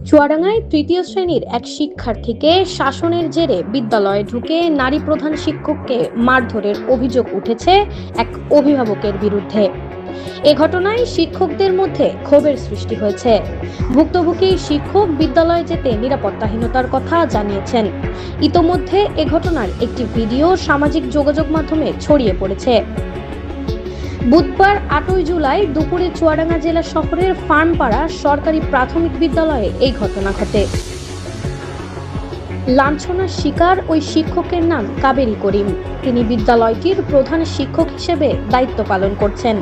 চুয়াডাঙ্গায় তৃতীয় শ্রেণীর এক শিক্ষার্থীকে শাসনের জেরে বিদ্যালয়ে ঢুকে নারী প্রধান শিক্ষককে মারধরের অভিযোগ উঠেছে এক অভিভাবকের বিরুদ্ধে। এ ঘটনায় শিক্ষকদের মধ্যে ক্ষোভের সৃষ্টি হয়েছে। ভুক্তভোগী শিক্ষক বিদ্যালয়ে যেতে নিরাপত্তাহীনতার কথা জানিয়েছেন। ইতোমধ্যে এ ঘটনার একটি ভিডিও সামাজিক যোগাযোগ মাধ্যমে ছড়িয়ে পড়েছে। বুধবার 8 জুলাই দুপুরে চুয়াডাঙ্গা জেলা শহরের ফার্মপাড়া সরকারি প্রাথমিক বিদ্যালয়ে এই ঘটনা ঘটে। লাঞ্ছনার শিকার ওই শিক্ষকের নাম কাবেরী করিম। তিনি বিদ্যালয়টির প্রধান শিক্ষক হিসেবে দায়িত্ব পালন করছেন।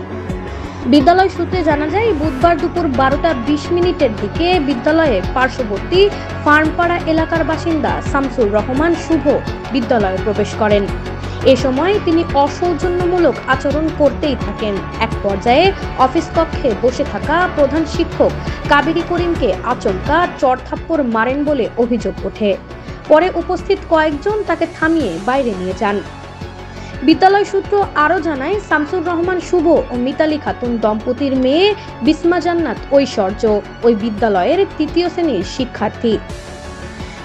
বিদ্যালয় সূত্রে জানা যায়, বুধবার দুপুর 12:20 দিকে বিদ্যালয়ের পার্শ্ববর্তী ফার্মপাড়া এলাকার বাসিন্দা শামসুর রহমান শুভ বিদ্যালয়ে প্রবেশ করেন। এ সময় তিনি অসৌজন্যমূলক আচরণ করতেই থাকেন। এক পর্যায়ে অফিস কক্ষে বসে থাকা প্রধান শিক্ষক কাবেরী করিমকে আচমকা চড়থাপ্পড় মারেন বলে অভিযোগ ওঠে। পরে উপস্থিত কয়েকজন তাকে থামিয়ে বাইরে নিয়ে যান। বিদ্যালয় সূত্র আরও জানায়, শামসুর রহমান শুভ ও মিতালি খাতুন দম্পতির মেয়ে বিসমা জান্নাত ঐশ্বর্য ওই বিদ্যালয়ের তৃতীয় শ্রেণীর শিক্ষার্থী।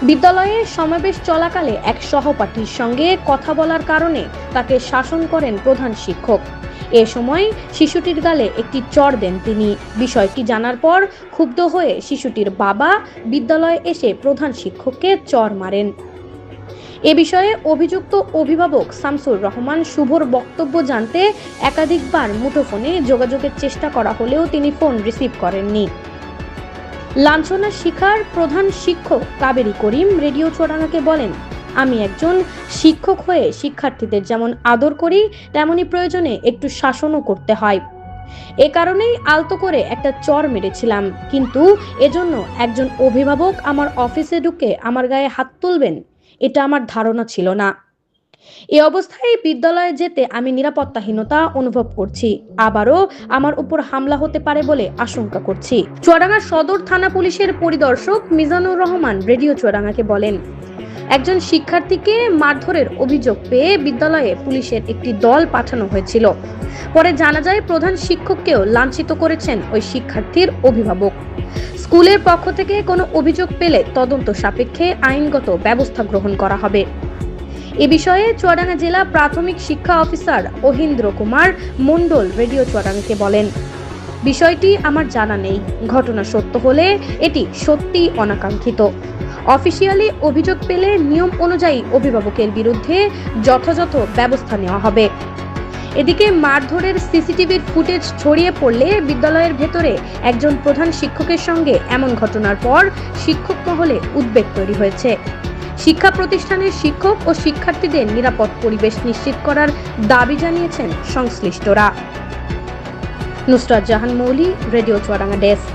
বিদ্যালয়ে সমাবেশ চলাকালে এক সহপাঠীর সঙ্গে কথা বলার কারণে তাকে শাসন করেন প্রধান শিক্ষক। এ সময় শিশুটির গালে একটি চড় দেন তিনি। বিষয়টি জানার পর ক্ষুব্ধ হয়ে শিশুটির বাবা বিদ্যালয়ে এসে প্রধান শিক্ষককে চড় মারেন। এ বিষয়ে অভিযুক্ত অভিভাবক শামসুর রহমান শুভর বক্তব্য জানতে একাধিকবার মুঠোফোনে যোগাযোগের চেষ্টা করা হলেও তিনি ফোন রিসিভ করেননি। লাঞ্ছনার শিকার প্রধান শিক্ষক কাবেরী করিম রেডিও চুয়াডাঙ্গাকে বলেন, আমি একজন শিক্ষক হয়ে শিক্ষার্থীদের যেমন আদর করি, তেমনি প্রয়োজনে একটু শাসনও করতে হয়। এ কারণেই আলতো করে একটা চড় মেরেছিলাম, কিন্তু এজন্য একজন অভিভাবক আমার অফিসে ঢুকে আমার গায়ে হাত তুলবেন, এটা আমার ধারণা ছিল না। এ অবস্থায় বিদ্যালয়ে যেতে আমি নিরাপত্তাহীনতা অনুভব করছি। আবারও আমার উপর হামলা হতে পারে বলে আশঙ্কা করছি। চুয়াডাঙ্গা সদর থানা পুলিশের পরিদর্শক মিজানুর রহমান রেডিও চুয়াডাঙ্গাকে বলেন, একজন শিক্ষার্থীকে মারধরের অভিযোগ পেয়ে বিদ্যালয়ে পুলিশের একটি দল পাঠানো হয়েছিল। পরে জানা যায়, প্রধান শিক্ষককেও লাঞ্ছিত করেছেন ওই শিক্ষার্থীর অভিভাবক। স্কুলের পক্ষ থেকে কোনো অভিযোগ পেলে তদন্ত সাপেক্ষে আইনগত ব্যবস্থা গ্রহণ করা হবে। এ বিষয়ে চুয়াডাঙ্গা জেলা প্রাথমিক শিক্ষা অফিসার ওহিন্দ্র কুমার মণ্ডল রেডিও চুয়াডাঙ্গাকে বলেন, বিষয়টি আমার জানা নেই। ঘটনা সত্য হলে এটি সত্যিই অনাকাঙ্ক্ষিত। অফিসিয়ালি অভিযোগ পেলে নিয়ম অনুযায়ী অভিভাবকের বিরুদ্ধে যথাযথ ব্যবস্থা নেওয়া হবে। এদিকে মারধরের সিসিটিভির ফুটেজ ছড়িয়ে পড়লে বিদ্যালয়ের ভেতরে একজন প্রধান শিক্ষকের সঙ্গে এমন ঘটনার পর শিক্ষক মহলে উদ্বেগ তৈরি হয়েছে। শিক্ষা প্রতিষ্ঠানের শিক্ষক ও শিক্ষার্থীদের নিরাপদ পরিবেশ নিশ্চিত করার দাবি জানিয়েছেন সংশ্লিষ্টরা। নুসরাত জাহান মৌলি, রেডিও চুয়াডাঙ্গা ডেস্ক।